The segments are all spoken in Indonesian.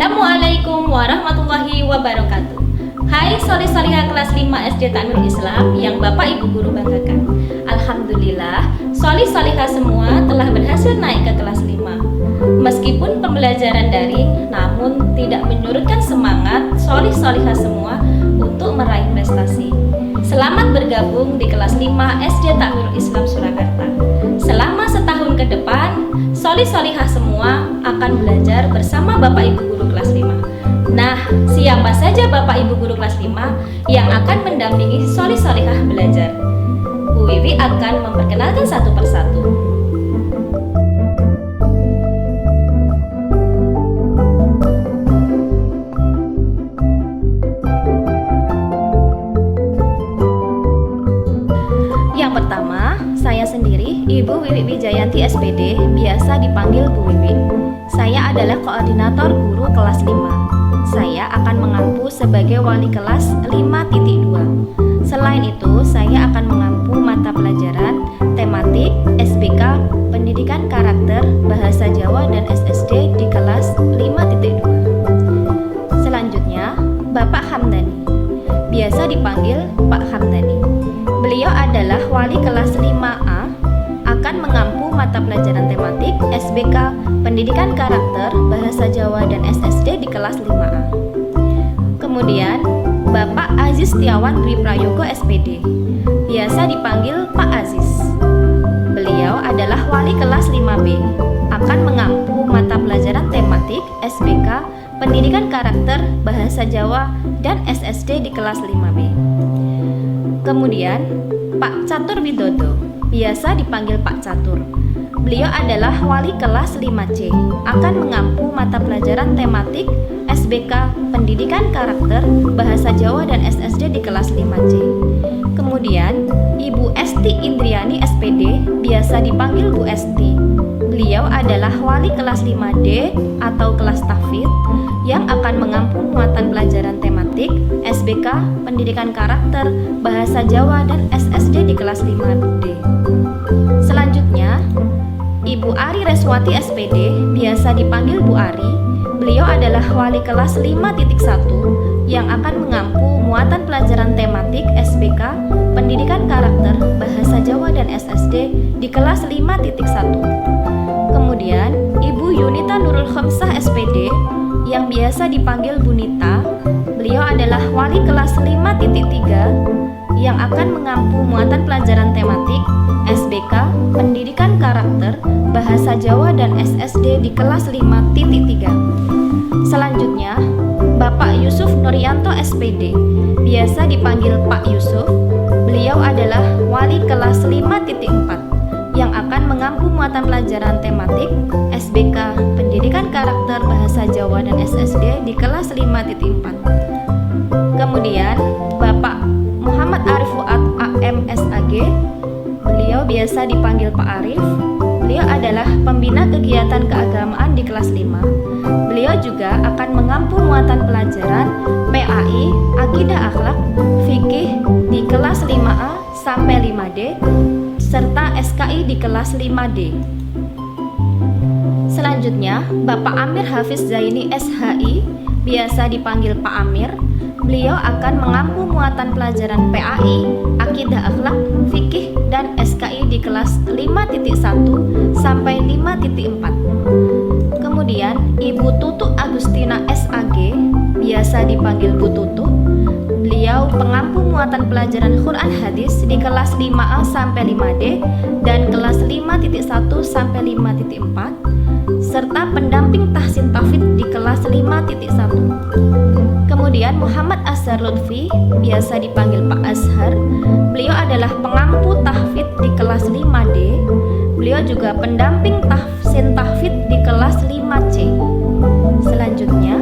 Assalamualaikum warahmatullahi wabarakatuh. Hai solih-solihah kelas 5 SD Takmirul Islam yang Bapak Ibu Guru banggakan. Alhamdulillah, solih-solihah semua telah berhasil naik ke kelas 5. Meskipun pembelajaran daring, namun tidak menyurutkan semangat solih-solihah semua untuk meraih prestasi. Selamat bergabung di kelas 5 SD Takmirul Islam Surakarta. Selama setahun ke depan, solih-solihah semua akan belajar bersama Bapak Ibu Guru kelas 5. Nah, siapa saja Bapak Ibu Guru kelas 5 yang akan mendampingi solih-solihah belajar? Bu Wiwi akan memperkenalkan satu persatu. Yang pertama, saya sendiri, Ibu Wiwi Wijayanti SPD, biasa dipanggil Bu Wiwi. Saya adalah koordinator guru kelas 5. Saya akan mengampu sebagai wali kelas 5.2. Selain itu, saya akan mengampu mata pelajaran tematik, SBK, pendidikan karakter, bahasa Jawa dan SSD di kelas 5.2. Selanjutnya, Bapak Hamdani, biasa dipanggil Pak Hamdani. Beliau adalah wali kelas 5A, akan mengampu mata pelajaran tematik, SBK, pendidikan karakter, bahasa Jawa dan SSD di kelas 5A. Kemudian, Bapak Aziz Setiawan Dwi Prayogo SPD, biasa dipanggil Pak Aziz. Beliau adalah wali kelas 5B, akan mengampu mata pelajaran tematik, SBK, pendidikan karakter, bahasa Jawa dan SSD di kelas 5B. Kemudian, Pak Catur Widodo, biasa dipanggil Pak Catur. Beliau adalah wali kelas 5C, akan mengampu mata pelajaran tematik, SBK, pendidikan karakter, bahasa Jawa dan SSD di kelas 5C. Kemudian, Ibu Esti Indriani SPD, biasa dipanggil Bu Esti. Beliau adalah wali kelas 5D atau kelas tahfidz yang akan mengampu muatan pelajaran tematik, SBK, pendidikan karakter, bahasa Jawa dan SSD di kelas 5D. Selanjutnya, Ibu Ari Reswati SPD, biasa dipanggil Bu Ari. Beliau adalah wali kelas 5.1 yang akan mengampu muatan pelajaran tematik, SBK, pendidikan karakter, bahasa Jawa dan SSD di kelas 5.1. Kemudian, Ibu Yunita Nurul Khamsah SPD yang biasa dipanggil Bu Nita. Beliau adalah wali kelas 5.3 yang akan mengampu muatan pelajaran tematik, SBK, pendidikan karakter, bahasa Jawa dan SSD di kelas 5.3. Selanjutnya, Bapak Yusuf Nuryanto SPD, biasa dipanggil Pak Yusuf. Beliau adalah wali kelas 5.4 yang akan mengampu muatan pelajaran tematik, SBK, pendidikan karakter, bahasa Jawa dan SSD di kelas 5.4. Kemudian, Bapak Muhammad Arif Fuad AM SAG, beliau biasa dipanggil Pak Arif. Beliau adalah pembina kegiatan keagamaan di kelas 5. Beliau juga akan mengampu muatan pelajaran PAI, Akidah Akhlak, Fikih di kelas 5A sampai 5D, serta SKI di kelas 5D. Selanjutnya, Bapak Amir Hafiz Zaini SHI, biasa dipanggil Pak Amir. Beliau akan mengampu muatan pelajaran PAI, Akidah Akhlak, Fikih, dan SKI di kelas 5.1 sampai 5.4. Kemudian, Ibu Tutu Agustina SAG, biasa dipanggil Bu Tutu. Beliau pengampu muatan pelajaran Quran Hadis di kelas 5A sampai 5D dan kelas 5.1 sampai 5.4, serta pendamping tahsin tahfidz di kelas 5.1. Kemudian Muhammad Azhar Lutfi, biasa dipanggil Pak Azhar. Beliau adalah pengampu tahfidz di kelas 5D. Beliau juga pendamping tahsin tahfidz di kelas 5C. Selanjutnya,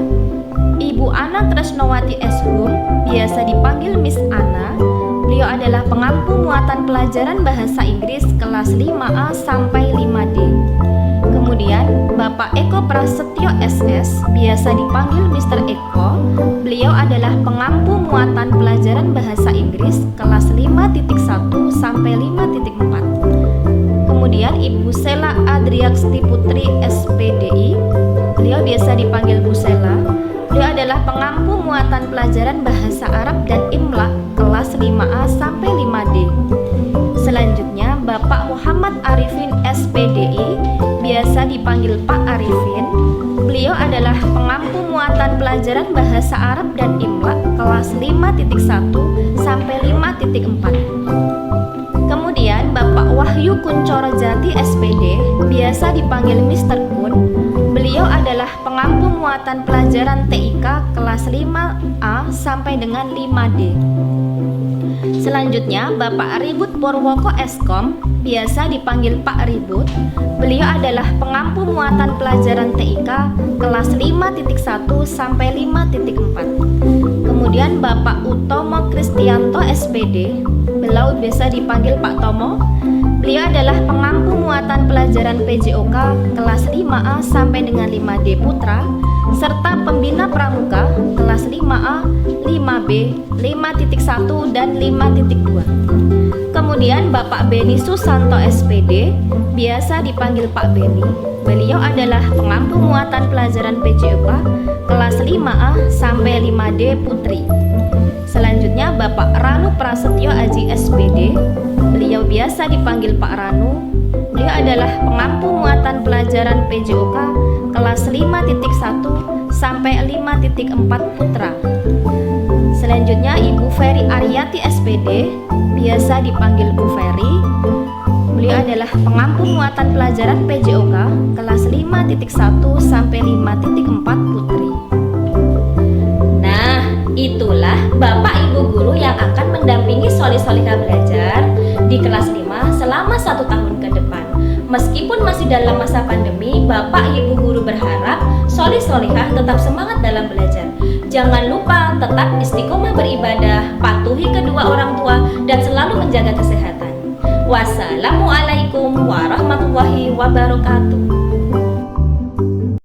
Ibu Ana Tresnowati Eshum, biasa dipanggil Miss Ana. Beliau adalah pengampu muatan pelajaran bahasa Inggris kelas 5A sampai 5D. Kemudian, Bapak Eko Prasetyo SS, biasa dipanggil Mr. Eko. Beliau adalah pengampu muatan pelajaran bahasa Inggris kelas 5.1 sampai 5.4. Kemudian Ibu Sela Adriaksti Putri SPDI, beliau biasa dipanggil Bu Sela. adalah pengampu muatan pelajaran bahasa Arab dan Imla kelas 5A sampai 5D. Selanjutnya, Bapak Muhammad Arifin SPDI, biasa dipanggil Pak Arifin. Beliau adalah pengampu muatan pelajaran bahasa Arab dan Imla kelas 5.1 sampai 5.4. Kemudian Bapak Wahyu Kuncoro Jati SPD, biasa dipanggil Mr. Kun. Beliau adalah pengampu muatan pelajaran TIK kelas 5A sampai dengan 5D. Selanjutnya, Bapak Ribut Purwoko Eskom, biasa dipanggil Pak Ribut. Beliau adalah pengampu muatan pelajaran TIK kelas 5.1 sampai 5.4. Kemudian Bapak Utomo Kristianto SPD, beliau biasa dipanggil Pak Tomo. Beliau adalah pengampu muatan pelajaran PJOK kelas 5A sampai dengan 5D Putra, serta pembina pramuka kelas 5A, 5B, 5.1 dan 5.2. Kemudian Bapak Beni Susanto SPD, biasa dipanggil Pak Beni. Beliau adalah pengampu muatan pelajaran PJOK kelas 5A sampai 5D Putri. Selanjutnya Bapak Ranu Prasetyo Aji SPD, beliau biasa dipanggil Pak Ranu. Beliau adalah pengampu muatan pelajaran PJOK kelas 5.1 sampai 5.4 Putra. Selanjutnya Ibu Ferry Aryati SPD, biasa dipanggil Bu Ferry. Beliau adalah pengampu muatan pelajaran PJOK kelas 5.1 sampai 5.4 Putri. Nah, itulah Bapak Ibu guru yang akan mendampingi Sholih-Sholihah belajar di kelas 5 selama 1 tahun ke depan. Meskipun masih dalam masa pandemi, Bapak Ibu guru berharap Sholih-Sholihah tetap semangat dalam belajar. Jangan lupa tetap istiqomah beribadah, patuhi kedua orang tua, dan selalu menjaga kesehatan. Wassalamualaikum warahmatullahi wabarakatuh.